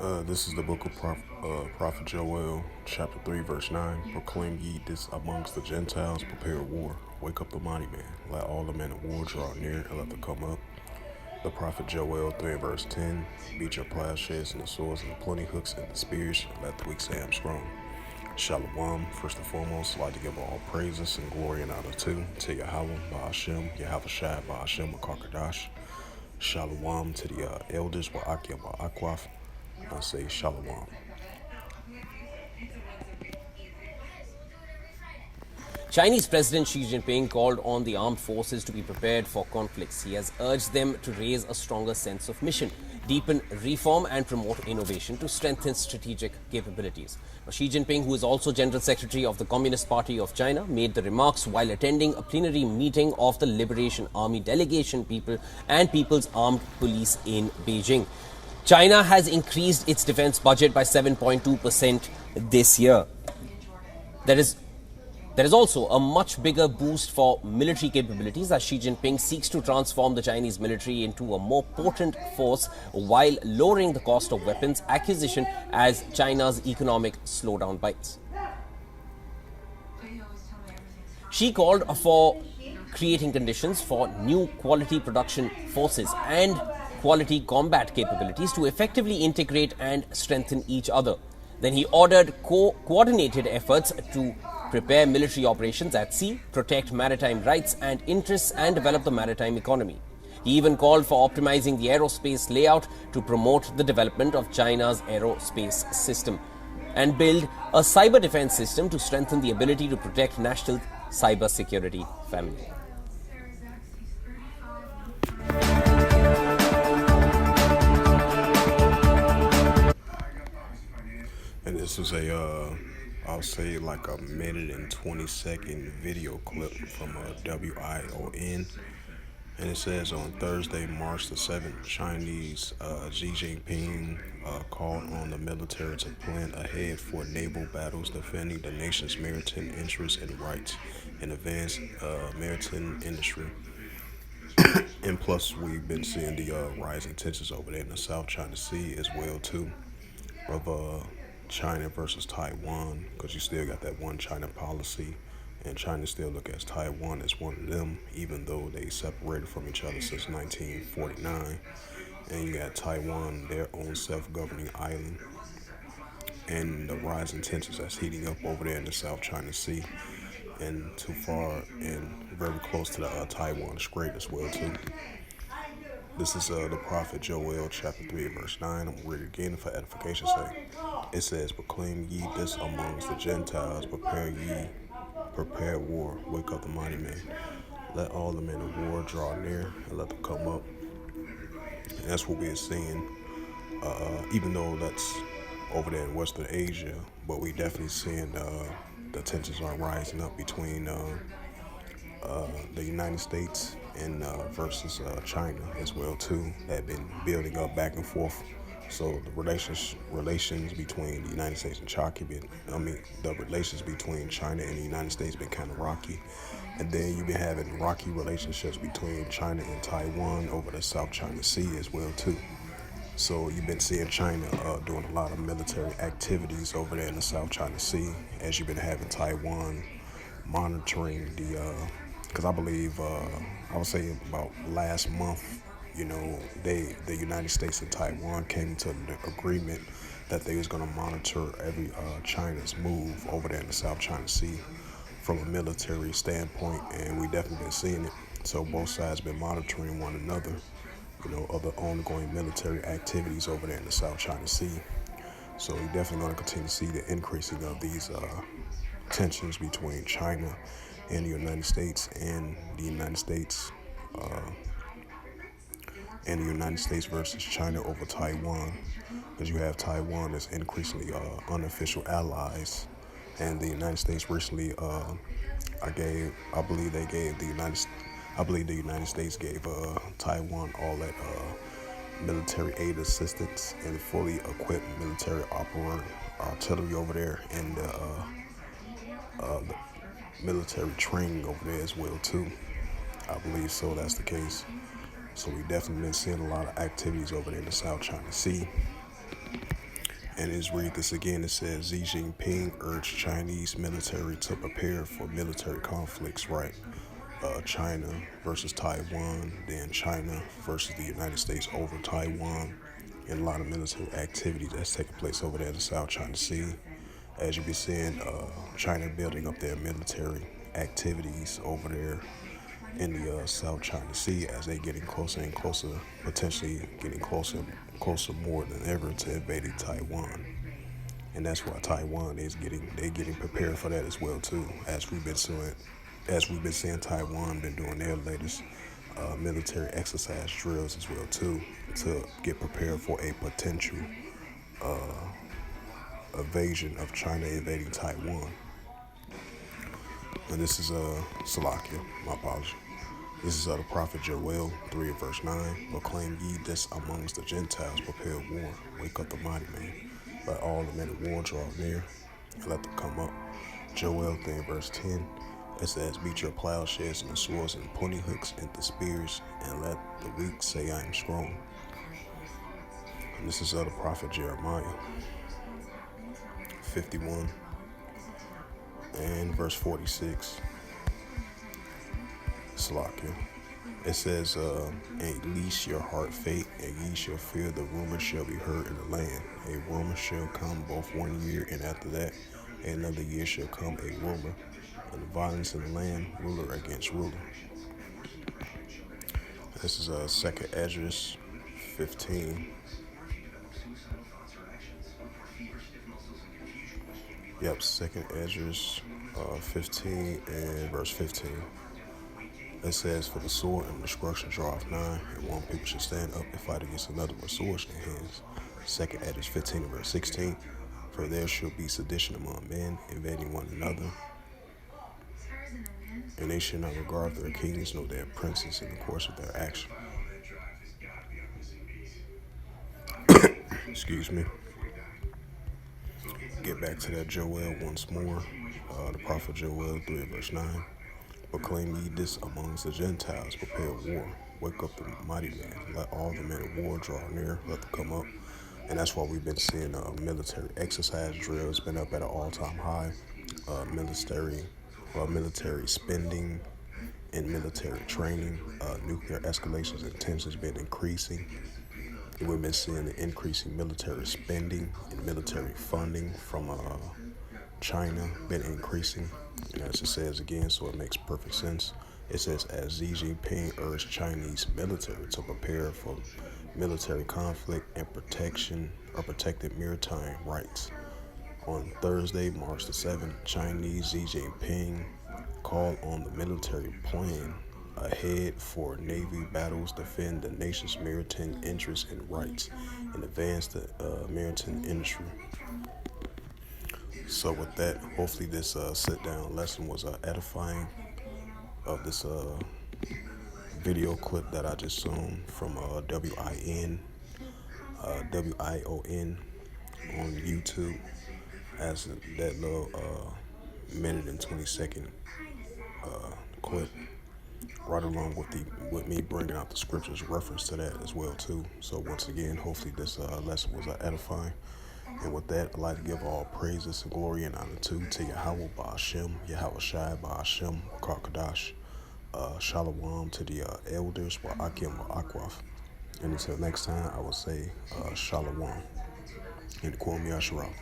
This is the book of Prophet Joel, chapter 3, verse 9. Proclaim ye this amongst the Gentiles, prepare war. Wake up the mighty man. Let all the men of war draw near and let them come up. The prophet Joel 3, verse 10. Beat your plowshares and the swords and the plenty hooks and the spears, and let the weak say I'm strong. Shalom, first and foremost, I'd like to give all praises and glory and honor to Yahweh, Ba'ashem, Yahweh Shai, Ba'ashem, Akarkadash. Shalom to the elders, Wa'akia, Wa'akwaf. I say Shalom. Chinese President Xi Jinping called on the armed forces to be prepared for conflicts. He has urged them to raise a stronger sense of mission, deepen reform and promote innovation to strengthen strategic capabilities. Now, Xi Jinping, who is also General Secretary of the Communist Party of China, made the remarks while attending a plenary meeting of the Liberation Army Delegation People and People's Armed Police in Beijing. China has increased its defense budget by 7.2% this year. There is also a much bigger boost for military capabilities as Xi Jinping seeks to transform the Chinese military into a more potent force while lowering the cost of weapons acquisition as China's economic slowdown bites. Xi called for creating conditions for new quality production forces and quality combat capabilities to effectively integrate and strengthen each other. Then he ordered coordinated efforts to prepare military operations at sea, protect maritime rights and interests, and develop the maritime economy. He even called for optimizing the aerospace layout to promote the development of China's aerospace system and build a cyber defense system to strengthen the ability to protect national cyber security family. And this is I'll say like a minute and 20-second video clip from WION. And it says on Thursday, March the 7th, Chinese Xi Jinping called on the military to plan ahead for naval battles defending the nation's maritime interests and rights and advance maritime industry. And plus, we've been seeing the rising tensions over there in the South China Sea as well too, of China versus Taiwan, because you still got that one China policy, and China still look at Taiwan as one of them, even though they separated from each other since 1949. And you got Taiwan, their own self-governing island, and the rising tensions that's heating up over there in the South China Sea, and too far and very close to the Taiwan Strait as well too. This is the prophet Joel chapter 3 verse 9. I'm going to read it again for edification's sake. It says, proclaim ye this amongst the Gentiles, prepare war, wake up the mighty man. Let all the men of war draw near and let them come up. And that's what we're seeing, even though that's over there in Western Asia, but we definitely seeing the tensions are rising up between the United States and versus China as well too. That have been building up back and forth. So the relations between the United States and China the relations between China and the United States been kind of rocky. And then you've been having rocky relationships between China and Taiwan over the South China Sea as well too. So you've been seeing China doing a lot of military activities over there in the South China Sea, as you've been having Taiwan monitoring because I believe, I would say about last month, the United States and Taiwan came to an agreement that they was going to monitor every China's move over there in the South China Sea from a military standpoint, and we definitely been seeing it. So both sides been monitoring one another, other ongoing military activities over there in the South China Sea. So we're definitely going to continue to see the increasing of these tensions between China and the United States, and the United States versus China over Taiwan, because you have Taiwan as increasingly unofficial allies, and the United States recently, I believe the United States gave Taiwan all that military aid assistance and fully equipped military artillery over there, and the military training over there as well too. I believe so, that's the case. So we definitely been seeing a lot of activities over there in the South China Sea. And it's read this again. It says Xi Jinping urged Chinese military to prepare for military conflicts, right? China versus Taiwan, then China versus the United States over Taiwan, and a lot of military activity that's taking place over there in the South China Sea. As you be seeing, China building up their military activities over there in the South China Sea as they getting closer and closer, potentially getting closer more than ever to invading Taiwan. And that's why Taiwan is getting prepared for that as well too. As we've been seeing Taiwan been doing their latest military exercise drills as well too to get prepared for a potential invasion of China invading Taiwan. And this is Salakia, my apology. This is the prophet Joel 3 and verse 9. Proclaim ye this amongst the Gentiles, prepare war, wake up the mighty man. Let all the men of war draw near, and let them come up. Joel 3 and verse 10. It says, beat your plowshares and the swords and pointing hooks and the spears, and let the weak say I am strong. And this is the prophet Jeremiah 51 and verse 46. Salakia. It says, at least your heart faint, and ye shall fear the rumor shall be heard in the land. A rumor shall come both 1 year, and after that another year shall come a rumor, and the violence in the land, ruler against ruler. This is 2nd Esdras 15. Yep, 2nd Esdras 15 and verse 15. It says, for the sword and destruction draweth nigh, and one people shall stand up and fight against another with swords in their hands. 2nd Esdras 15 and verse 16. For there shall be sedition among men, invading one another, and they shall not regard their kings nor their princes in the course of their action. Excuse me. Get back to that Joel once more. The prophet Joel 3 verse 9. Proclaim ye this amongst the Gentiles, prepare war, wake up the mighty man, let all the men of war draw near, let them come up. And that's why we've been seeing military exercise drills been up at an all-time high. Military spending and military training, nuclear escalations and tensions been increasing. And we've been seeing the increasing military spending and military funding from China been increasing. And as it says again, so it makes perfect sense. It says, as Xi Jinping urged Chinese military to prepare for military conflict and protected maritime rights. On Thursday, March the 7th, Chinese Xi Jinping called on the military plan ahead for Navy battles, defend the nation's maritime interests and rights, and advance the maritime industry. So with that, hopefully this sit-down lesson was edifying of this video clip that I just saw from WION on YouTube as that little minute and 20-second clip, right along with me bringing out the scriptures reference to that as well too. So once again, hopefully this lesson was edifying. And with that, I'd like to give all praises and glory and honor to Yahweh Ba'ashem, Yahweh Shai Ba'ashem, Karkadash, Shalom to the elders, Wa'akim Wa'akwaf. And until next time, I will say Shalom. And Kwame Yasharah.